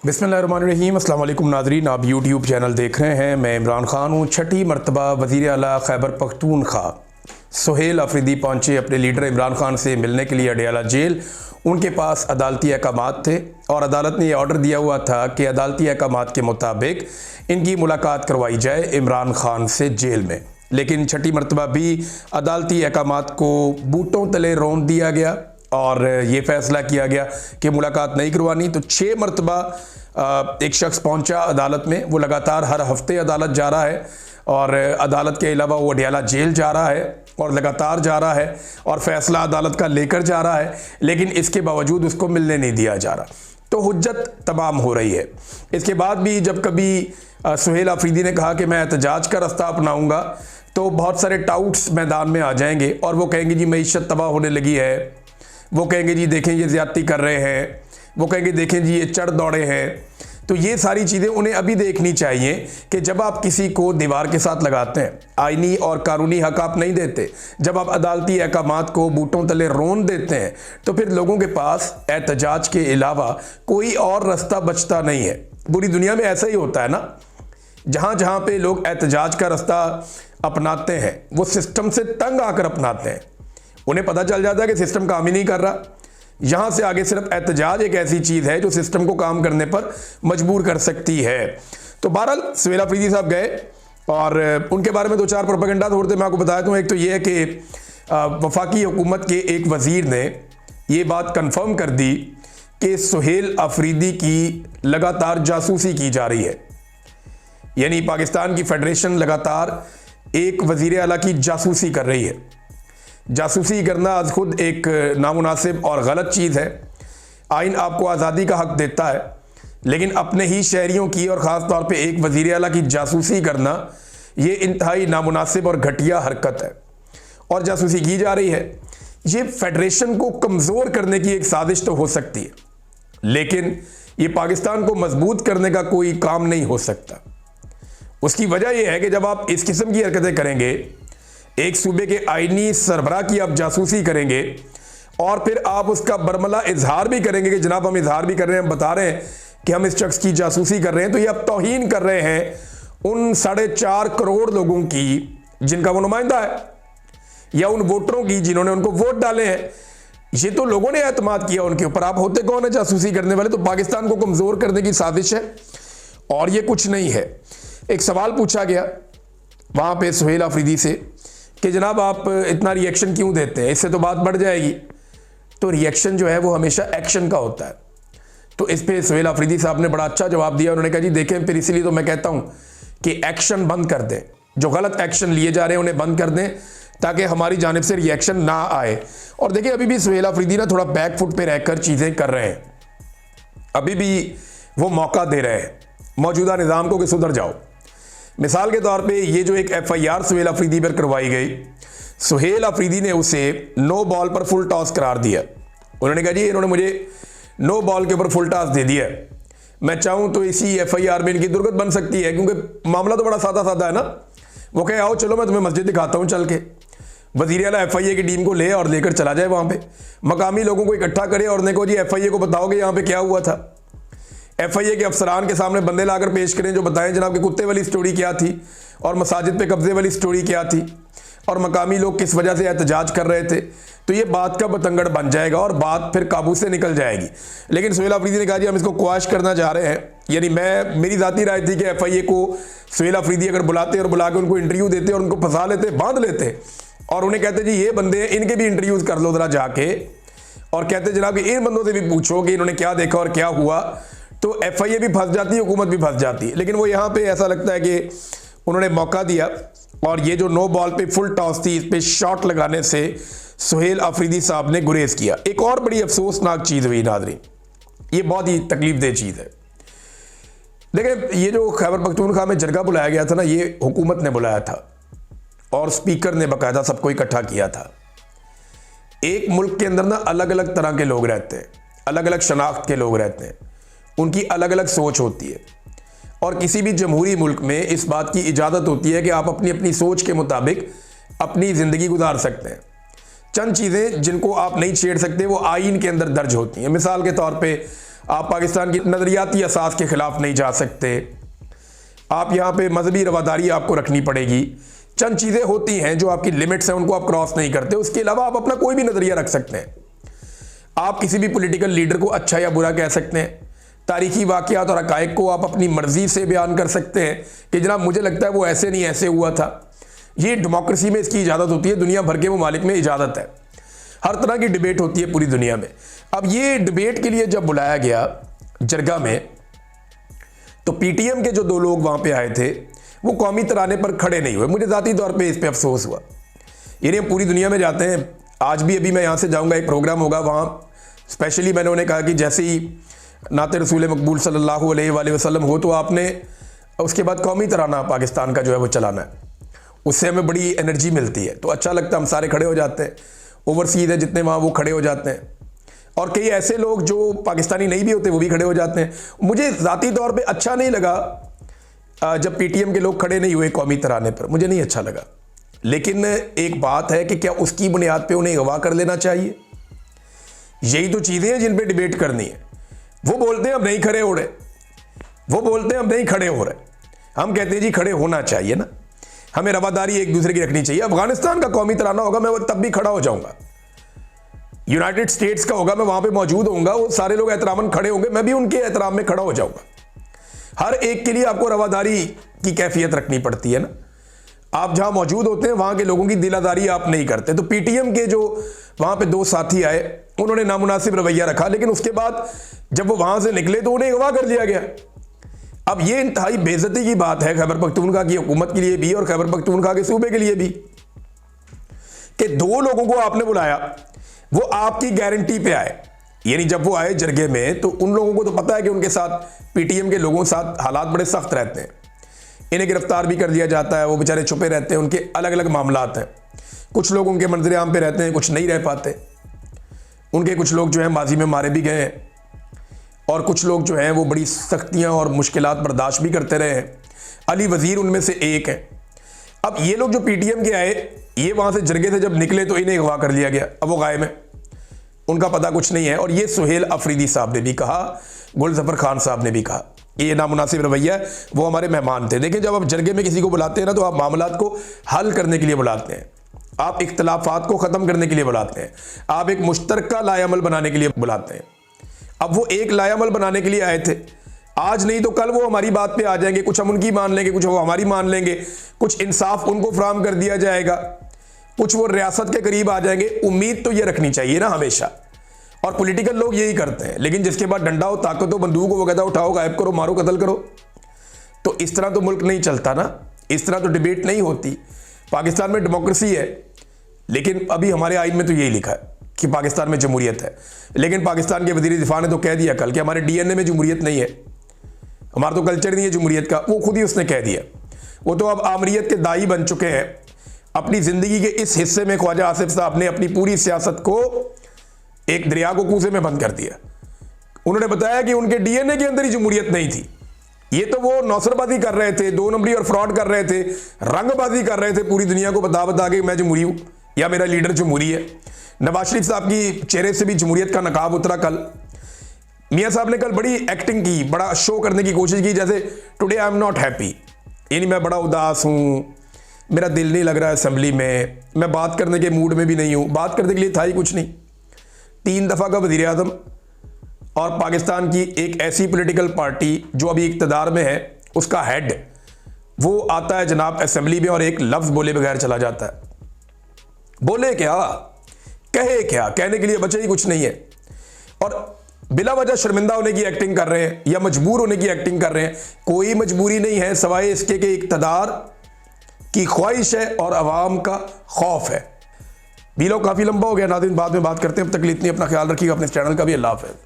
बिस्मिल्लाहिर्रहमानिर्रहीम। अस्सलाम वालेकुम नाज़रीन, आप यूट्यूब चैनल देख रहे हैं। मैं इमरान खान हूँ। छठी मरतबा वज़ीर आला खैबर पख्तूनख्वा सुहेल अफरीदी पहुँचे अपने लीडर इमरान खान से मिलने के लिए अडयाला जेल। उनके पास अदालती अहकामात थे और अदालत ने यह ऑर्डर दिया हुआ था कि अदालती अहकामात के मुताबिक इनकी मुलाकात करवाई जाए इमरान खान से जेल में। लेकिन छठी मरतबा भी अदालती अहकामात को बूटों तले रौंद दिया गया और ये फैसला किया गया कि मुलाकात नहीं करवानी। तो 6 मरतबा एक शख्स पहुंचा अदालत में। वो लगातार हर हफ्ते अदालत जा रहा है और अदालत के अलावा वो अडयाला जेल जा रहा है और लगातार जा रहा है और फैसला अदालत का लेकर जा रहा है, लेकिन इसके बावजूद उसको मिलने नहीं दिया जा रहा। तो हुज्जत तमाम हो रही है। इसके बाद भी जब कभी सुहेल अफरीदी ने कहा कि मैं एहतजाज का रास्ता अपनाऊंगा, तो बहुत सारे टाउट्स मैदान में आ जाएंगे और वो कहेंगे जी मईशत तबाह होने लगी है, वो कहेंगे जी देखें ये ज़्यादती कर रहे हैं, वो कहेंगे देखें जी ये चढ़ दौड़े हैं। तो ये सारी चीज़ें उन्हें अभी देखनी चाहिए कि जब आप किसी को दीवार के साथ लगाते हैं, आईनी और कानूनी हक आप नहीं देते, जब आप अदालती अहकामात को बूटों तले रौंद देते हैं, तो फिर लोगों के पास एहतजाज के अलावा कोई और रास्ता बचता नहीं है। पूरी दुनिया में ऐसा ही होता है ना, जहाँ जहाँ पे लोग एहतजाज का रास्ता अपनाते हैं वो सिस्टम से तंग आकर अपनाते हैं। उन्हें पता चल जाता है कि सिस्टम काम ही नहीं कर रहा। यहाँ से आगे सिर्फ एहतजाज एक ऐसी चीज़ है जो सिस्टम को काम करने पर मजबूर कर सकती है। तो बहरहाल सुहेल अफरीदी साहब गए और उनके बारे में 2-4 प्रोपेगेंडा होते मैं आपको बताया दूँ। एक तो ये है कि वफाकी हुकूमत के एक वज़ीर ने ये बात कन्फर्म कर दी कि सुहेल अफरीदी की लगातार जासूसी की जा रही है। यानी पाकिस्तान की फेडरेशन लगातार एक वज़ीर आला की जासूसी कर रही है। जासूसी करना आज खुद एक नामुनासिब और गलत चीज़ है। आइन आपको आज़ादी का हक देता है, लेकिन अपने ही शहरियों की और ख़ास तौर पे एक वज़ीर आला की जासूसी करना ये इंतहाई नामुनासिब और घटिया हरकत है और जासूसी की जा रही है। ये फेडरेशन को कमज़ोर करने की एक साजिश तो हो सकती है, लेकिन ये पाकिस्तान को मजबूत करने का कोई काम नहीं हो सकता। उसकी वजह यह है कि जब आप इस किस्म की हरकतें करेंगे, एक सूबे के आईनी सरबराह की आप जासूसी करेंगे और फिर आप उसका बरमला इजहार भी करेंगे कि जनाब हम इजहार भी कर रहे हैं, हम बता रहे हैं कि हम इस शख्स की जासूसी कर रहे हैं, तो ये आप तौहीन कर रहे हैं उन 4.5 करोड़ लोगों की जिनका वो नुमाइंदा है, या उन वोटरों की जिन्होंने उनको वोट डाले हैं। ये तो लोगों ने एतमाद किया उनके ऊपर। आप होते कौन है जासूसी करने वाले? तो पाकिस्तान को कमज़ोर करने की साजिश है और ये कुछ नहीं है। एक सवाल पूछा गया वहाँ पे सुहेल अफरीदी से कि जनाब आप इतना रिएक्शन क्यों देते हैं, इससे तो बात बढ़ जाएगी। तो रिएक्शन जो है वो हमेशा एक्शन का होता है। तो इस पे सुहेल अफरीदी साहब ने बड़ा अच्छा जवाब दिया। उन्होंने कहा जी देखें, फिर इसीलिए तो मैं कहता हूँ कि एक्शन बंद कर दें, जो गलत एक्शन लिए जा रहे हैं उन्हें बंद कर दें ताकि हमारी जानिब से रिएक्शन ना आए। और देखिए अभी भी सुहेल अफरीदी ना थोड़ा बैक फुट पर रहकर चीज़ें कर रहे हैं। अभी भी वो मौका दे रहे हैं मौजूदा निज़ाम को कि सुधर जाओ। मिसाल के तौर पे ये जो एक FIR सुहेल अफरीदी पर करवाई गई, सुहेल अफरीदी ने उसे नो बॉल पर फुल टॉस करार दिया। उन्होंने कहा जी इन्होंने मुझे नो बॉल के ऊपर फुल टॉस दे दिया, मैं चाहूँ तो इसी FIR में इनकी दुर्गत बन सकती है, क्योंकि मामला तो बड़ा सादा सादा है ना। वो कहे आओ चलो मैं तुम्हें मस्जिद दिखाता हूँ चल के। वज़ीर आला FIA की टीम को ले और लेकर चला जाए वहाँ पर, मकामी लोगों को इकट्ठा करे और देखो जी FIA को बताओगे यहाँ पर क्या हुआ था। FIA के अफसरान के सामने बंदे लाकर पेश करें जो बताएं जनाब कि कुत्ते वाली स्टोरी क्या थी और मसाजिद पे कब्जे वाली स्टोरी क्या थी और मकामी लोग किस वजह से एहतजाज कर रहे थे। तो ये बात का बतंगड़ बन जाएगा और बात फिर काबू से निकल जाएगी। लेकिन सुहेल अफरीदी ने कहा जी हम इसको क्वाश करना चाह रहे हैं। यानी मेरी ज़ाती राय थी कि FIA को सुहेल अफरीदी अगर बुलाते और बुला के उनको इंटरव्यू देते और उनको फंसा लेते, बांध लेते और उन्हें कहते जी ये बंदे इनके भी इंटरव्यूज़ कर लो ज़रा जाके, और कहते जनाब कि इन बंदों से भी पूछो कि इन्होंने क्या देखा और क्या हुआ, तो FIA भी फंस जाती है, हुकूमत भी फंस जाती है। लेकिन वो यहाँ पे ऐसा लगता है कि उन्होंने मौका दिया और ये जो नो बॉल पे फुल टॉस थी, इस पे शॉट लगाने से सुहेल अफरीदी साहब ने गुरेज किया। एक और बड़ी अफसोसनाक चीज़ हुई नाज़रीन, ये बहुत ही तकलीफदेह चीज़ है। देखें ये जो खैबर पख्तूनख्वा में जरगा बुलाया गया था ना, ये हुकूमत ने बुलाया था और स्पीकर ने बाकायदा सबको इकट्ठा किया था। एक मुल्क के अंदर ना अलग अलग तरह के लोग रहते हैं, अलग अलग शनाख्त के लोग रहते हैं, उनकी अलग अलग सोच होती है और किसी भी जमहूरी मुल्क में इस बात की इजाज़त होती है कि आप अपनी अपनी सोच के मुताबिक अपनी ज़िंदगी गुजार सकते हैं। चंद चीज़ें जिनको आप नहीं छेड़ सकते वो आइन के अंदर दर्ज होती हैं। मिसाल के तौर पे आप पाकिस्तान की नज़रियाती असास के ख़िलाफ़ नहीं जा सकते। आप यहाँ पे मजहबी रवादारी आपको रखनी पड़ेगी। चंद चीज़ें होती हैं जो आपकी लिमिट्स हैं, उनको आप क्रॉस नहीं करते। उसके अलावा आप अपना कोई भी नज़रिया रख सकते हैं। आप किसी भी पॉलिटिकल लीडर को अच्छा या बुरा कह सकते हैं। तारीखी वाक़यात और हक़ाइक़ को आप अपनी मर्ज़ी से बयान कर सकते हैं कि जनाब मुझे लगता है वो ऐसे नहीं ऐसे हुआ था। ये डेमोक्रेसी में इसकी इजाज़त होती है, दुनिया भर के ममालिक में इजाज़त है। हर तरह की डिबेट होती है पूरी दुनिया में। अब ये डिबेट के लिए जब बुलाया गया जरगा में, तो पीटीएम के जो 2 लोग वहाँ पे आए थे वो कौमी तराने पर खड़े नहीं हुए। मुझे ज़ाती तौर पे इस पे अफसोस हुआ। यानी हम पूरी दुनिया में जाते हैं, आज भी अभी मैं यहाँ से जाऊँगा, एक प्रोग्राम होगा वहाँ, स्पेशली मैंने उन्हें कहा कि जैसे ही नाते रसूल मकबूल सल्लल्लाहु अलैहि वसल्लम हो तो आपने उसके बाद कौमी तराना पाकिस्तान का जो है वो चलाना है। उससे हमें बड़ी एनर्जी मिलती है, तो अच्छा लगता है, हम सारे खड़े हो जाते हैं। ओवरसीज़ है जितने वहाँ वो खड़े हो जाते हैं, और कई ऐसे लोग जो पाकिस्तानी नहीं भी होते वो भी खड़े हो जाते हैं। मुझे ज़ाती तौर पे अच्छा नहीं लगा जब पीटीएम के लोग खड़े नहीं हुए कौमी तराने पर, मुझे नहीं अच्छा लगा। लेकिन एक बात है कि क्या उसकी बुनियाद पे उन्हें अगवा कर लेना चाहिए? यही तो चीज़ें हैं जिन पे डिबेट करनी है। वो बोलते हैं हम नहीं खड़े हो रहे, वो बोलते हैं हम नहीं खड़े हो रहे, हम कहते हैं जी खड़े होना चाहिए ना, हमें रवादारी एक दूसरे की रखनी चाहिए। अफगानिस्तान का कौमी तराना होगा, मैं वो तब भी खड़ा हो जाऊंगा। यूनाइटेड स्टेट्स का होगा, मैं वहां पे मौजूद होऊंगा, वो सारे लोग एहतरामन खड़े होंगे, मैं भी उनके एहतराम में खड़ा हो जाऊंगा। हर एक के लिए आपको रवादारी की कैफियत रखनी पड़ती है ना। आप जहां मौजूद होते हैं वहां के लोगों की दिलादारी आप नहीं करते। तो पीटीएम के जो वहां पे 2 साथी आए, उन्होंने नामुनासिब रवैया रखा, लेकिन उसके बाद जब वो वहां से निकले तो उन्हें अगवा कर लिया गया। अब ये इंतहाई बेइज्जती की बात है खैबर पख्तूनख्वा की हुकूमत के लिए भी और खैबर पख्तूनख्वा के सूबे के लिए भी, कि 2 लोगों को आपने बुलाया, वो आपकी गारंटी पे आए। यानी जब वो आए जरगे में तो उन लोगों को तो पता है कि उनके साथ पीटीएम के लोगों के साथ हालात बड़े सख्त रहते हैं, इन्हें गिरफ्तार भी कर दिया जाता है, वो बेचारे छुपे रहते हैं, उनके अलग अलग मामलात हैं। कुछ लोग उनके मंजर आम पे रहते हैं, कुछ नहीं रह पाते। उनके कुछ लोग जो है माजी में मारे भी गए हैं, और कुछ लोग जो हैं वो बड़ी सख्तियां और मुश्किलात बर्दाश्त भी करते रहे हैं। अली वजीर उनमें से एक है। अब ये लोग जो पीटीएम के आए, ये वहां से जरगे से जब निकले तो इन्हें अगवा कर लिया गया। अब वो गायब है, उनका पता कुछ नहीं है। और ये सुहेल अफरीदी साहब ने भी कहा, गुलजफर खान साहब ने भी कहा, ये नामुनासिब रवैया है, वो हमारे मेहमान थे। देखिए, जब आप जरगे में किसी को बुलाते हैं ना, तो आप मामलात को हल करने के लिए बुलाते हैं, आप इख्तलाफात को ख़त्म करने के लिए बुलाते हैं, आप एक मुश्तरका लाएअमल बनाने के लिए बुलाते हैं। अब वो एक लाएअमल बनाने के लिए आए थे, आज नहीं तो कल वो हमारी बात पे आ जाएंगे, कुछ हम उनकी मान लेंगे, कुछ वो हमारी मान लेंगे, कुछ इंसाफ उनको फराहम कर दिया जाएगा, कुछ वो रियासत के करीब आ जाएंगे। उम्मीद तो ये रखनी चाहिए ना हमेशा, और पॉलिटिकल लोग यही करते हैं। लेकिन जिसके पास डंडा हो, ताकत हो, बंदूक हो, वो कहता है उठाओ, गायब करो, मारो, कत्ल करो। तो इस तरह तो मुल्क नहीं चलता ना, इस तरह तो डिबेट नहीं होती। पाकिस्तान में डेमोक्रेसी है, लेकिन अभी हमारे आइन में तो यही लिखा है कि पाकिस्तान में जमहूरियत है। लेकिन पाकिस्तान के वज़ीर दिफा ने तो कह दिया कल कि हमारे डीएनए में जमहूरियत नहीं है, हमारा तो कल्चर नहीं है जमहूरियत का। वो खुद ही उसने कह दिया। वो तो अब आमरीत के दाई बन चुके हैं। अपनी ज़िंदगी के इस हिस्से में ख्वाजा आसिफ साहब ने अपनी पूरी सियासत को एक दरिया को कूजे में बंद कर दिया। उन्होंने बताया कि उनके डीएनए के अंदर ही जमहूरियत नहीं थी। ये तो वो नौसरबाजी कर रहे थे, 2 नंबरी और फ्रॉड कर रहे थे, रंगबाजी कर रहे थे, पूरी दुनिया को बता बता के मैं जमहूरी हूँ या मेरा लीडर जमहूरी है। नवाज शरीफ साहब की चेहरे से भी जमहूरियत का नकाब उतरा कल। मियाँ साहब ने कल बड़ी एक्टिंग की, बड़ा शो करने की कोशिश की, जैसे today I am not happy, यानी मैं बड़ा उदास हूँ, मेरा दिल नहीं लग रहा है असेंबली में, मैं बात करने के मूड में भी नहीं हूँ। बात करने के लिए था ही कुछ नहीं। 3 दफ़ा का वज़ीर आज़म और पाकिस्तान की एक ऐसी पॉलिटिकल पार्टी जो अभी इक़्तिदार में है, उसका हेड वो आता है जनाब असेंबली में और एक लफ्ज़ बोले बगैर चला जाता है। बोले क्या, कहे क्या, कहने के लिए बचे ही कुछ नहीं है। और बिला वजह शर्मिंदा होने की एक्टिंग कर रहे हैं या मजबूर होने की एक्टिंग कर रहे हैं। कोई मजबूरी नहीं है सवाए इसके कि इक़्तिदार की ख्वाहिश है और अवाम का खौफ है। वीडियो काफ़ी लंबा हो गया नाज़रीन, बाद में बात करते हैं। अब तक इतनी अपना ख्याल रखिएगा, अपने चैनल का भी। अल्लाह हाफ़िज़।